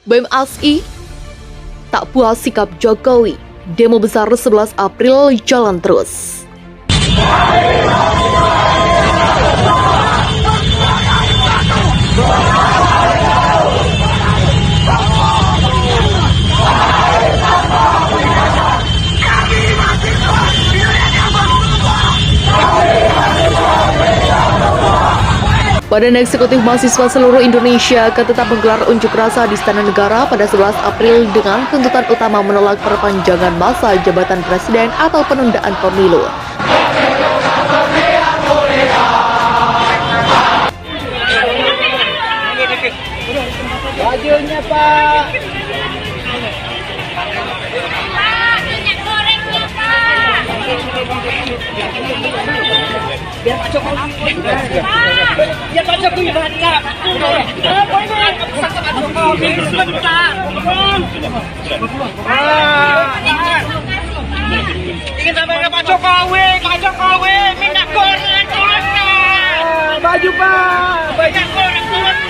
BEM ASI tak puas sikap Jokowi, demo besar 11 April jalan terus. Badan Eksekutif Mahasiswa seluruh Indonesia akan tetap menggelar unjuk rasa di Istana Negara pada 11 April dengan tuntutan utama menolak perpanjangan masa jabatan presiden atau penundaan pemilu. Bajunya Pak. Biar Pak Jokowi. Biar Pak Jokowi baca. Ingin sampai Pak Jokowi, minyak goreng turunkan. Baju Pak, minyak goreng turunkan.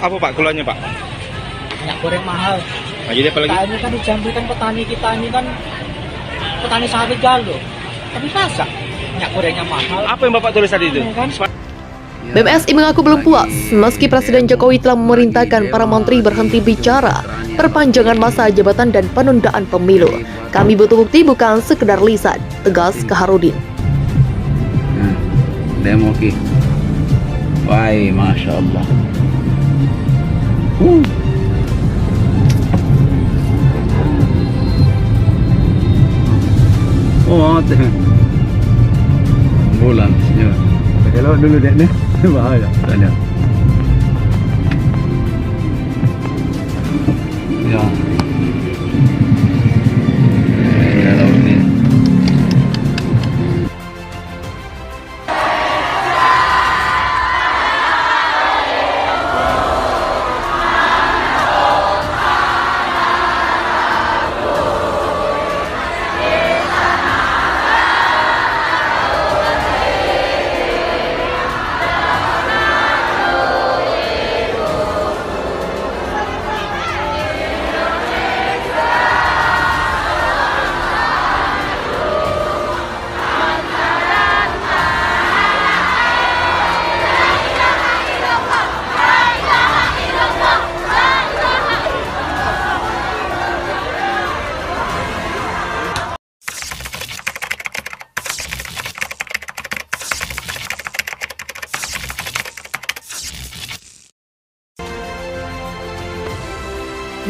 Apa Pak gulanya Pak? Minyak goreng mahal. Nah, jadi apa lagi? Kita ini kan di Jambi kan petani kita ini kan petani sawit galuh. Tapi masa minyak gorengnya mahal? Apa yang Bapak tulis tadi itu? Kan? BEM ASI mengaku belum puas meski Presiden Jokowi telah memerintahkan para menteri berhenti bicara perpanjangan masa jabatan dan penundaan pemilu. Kami butuh bukti bukan sekedar lisan, tegas Kaharudin. Demo ki. Wah, Masya Allah. Oh, bulan. Ya. Kalau dulu dek ni, bahaya. Tanya. Ya. Kalau ni.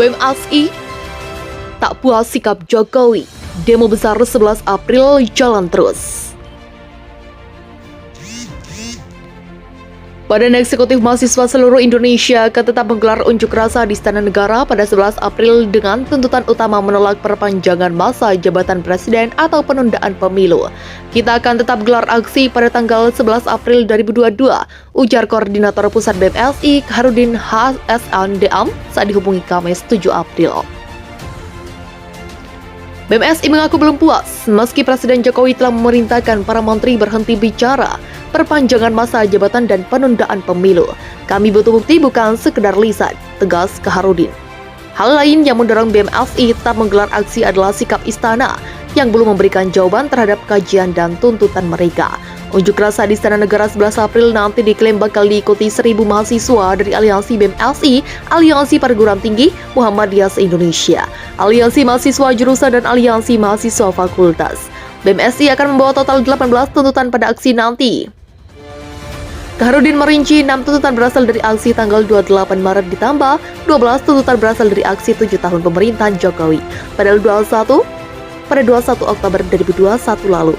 BEM ASI tak puas sikap Jokowi, demo besar 11 April jalan terus. Badan Eksekutif Mahasiswa seluruh Indonesia akan tetap menggelar unjuk rasa di Istana Negara pada 11 April dengan tuntutan utama menolak perpanjangan masa jabatan presiden atau penundaan pemilu. Kita akan tetap gelar aksi pada tanggal 11 April 2022, ujar Koordinator Pusat BEM ASI Kaharudin HSNDM saat dihubungi Kamis 7 April. BEM ASI mengaku belum puas meski Presiden Jokowi telah memerintahkan para menteri berhenti bicara perpanjangan masa jabatan dan penundaan pemilu. Kami butuh bukti bukan sekedar lisan, tegas Kaharudin. Hal lain yang mendorong BEM ASI tetap menggelar aksi adalah sikap istana yang belum memberikan jawaban terhadap kajian dan tuntutan mereka. Unjuk rasa di Istana Negara 11 April nanti diklaim bakal diikuti 1.000 mahasiswa dari Aliansi BEM ASI, Aliansi Perguruan Tinggi Muhammadiyah se-Indonesia, Aliansi Mahasiswa Jurusan dan Aliansi Mahasiswa Fakultas. BEM ASI akan membawa total 18 tuntutan pada aksi nanti. Kaharudin merinci 6 tuntutan berasal dari aksi tanggal 28 Maret ditambah 12 tuntutan berasal dari aksi 7 tahun pemerintahan Jokowi pada 21 Oktober 2021 lalu.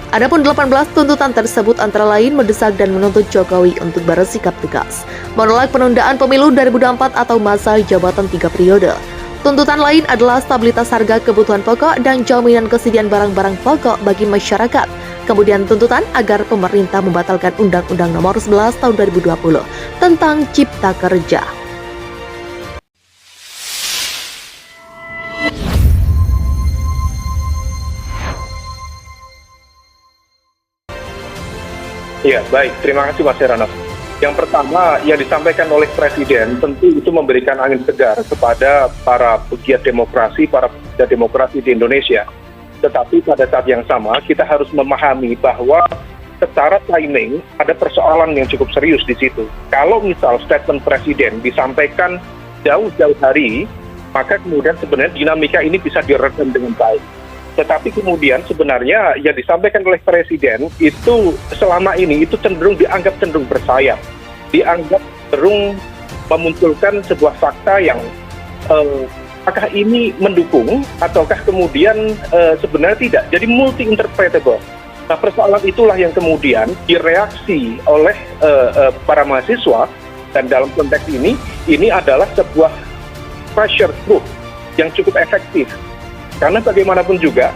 Adapun 18 tuntutan tersebut antara lain mendesak dan menuntut Jokowi untuk bersikap tegas, menolak penundaan pemilu 2024 atau masa jabatan 3 periode. Tuntutan lain adalah stabilitas harga kebutuhan pokok dan jaminan kesediaan barang-barang pokok bagi masyarakat. Kemudian tuntutan agar pemerintah membatalkan Undang-Undang Nomor 11 Tahun 2020 tentang Cipta Kerja. Ya, baik. Terima kasih Mas Heranov. Yang pertama, yang disampaikan oleh Presiden tentu itu memberikan angin segar kepada para pegiat demokrasi, di Indonesia. Tetapi pada saat yang sama, kita harus memahami bahwa secara timing ada persoalan yang cukup serius di situ. Kalau misal statement Presiden disampaikan jauh-jauh hari, maka kemudian sebenarnya dinamika ini bisa diredam dengan baik. Tetapi kemudian sebenarnya yang disampaikan oleh Presiden itu selama ini itu dianggap cenderung bersayap, dianggap cenderung memunculkan sebuah fakta yang apakah ini mendukung ataukah kemudian sebenarnya tidak, jadi multi interpretable. Nah, persoalan itulah yang kemudian direaksi oleh para mahasiswa, dan dalam konteks ini adalah sebuah pressure group yang cukup efektif. Karena bagaimanapun juga,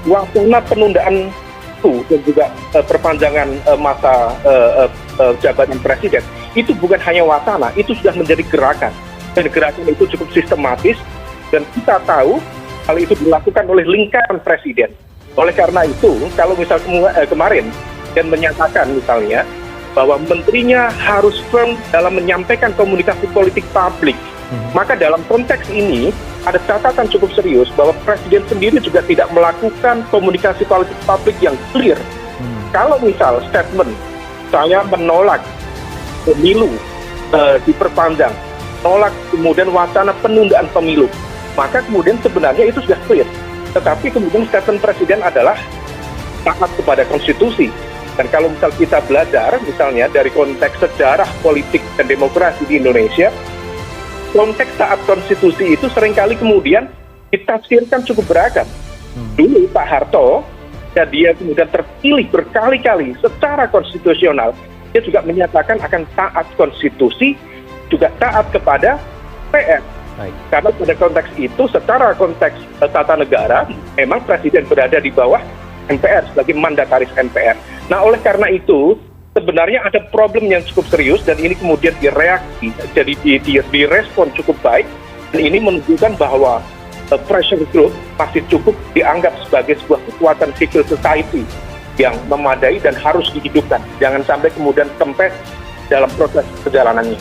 wacana penundaan itu dan juga perpanjangan masa jabatan presiden, itu bukan hanya wacana, itu sudah menjadi gerakan. Dan gerakan itu cukup sistematis, dan kita tahu hal itu dilakukan oleh lingkaran presiden. Oleh karena itu, kalau misal kemarin dan menyatakan misalnya bahwa menterinya harus firm dalam menyampaikan komunikasi politik publik, maka dalam konteks ini ada catatan cukup serius bahwa Presiden sendiri juga tidak melakukan komunikasi politik publik yang clear. Kalau misal statement, saya menolak pemilu diperpanjang, menolak kemudian wacana penundaan pemilu, maka kemudian sebenarnya itu sudah clear. Tetapi kemudian statement Presiden adalah taat kepada konstitusi. Dan kalau misal kita belajar misalnya dari konteks sejarah politik dan demokrasi di Indonesia, konteks taat konstitusi itu seringkali kemudian ditafsirkan cukup beragam. Dulu Pak Harto, ya dia kemudian terpilih berkali-kali secara konstitusional, dia juga menyatakan akan taat konstitusi, juga taat kepada PR. Karena pada konteks itu, secara konteks tata negara, memang Presiden berada di bawah MPR sebagai mandataris MPR. Nah, oleh karena itu, sebenarnya ada problem yang cukup serius, dan ini kemudian direaksi, jadi direspon cukup baik, dan ini menunjukkan bahwa pressure group masih cukup dianggap sebagai sebuah kekuatan civil society yang memadai dan harus dihidupkan. Jangan sampai kemudian kempes dalam proses perjalanannya.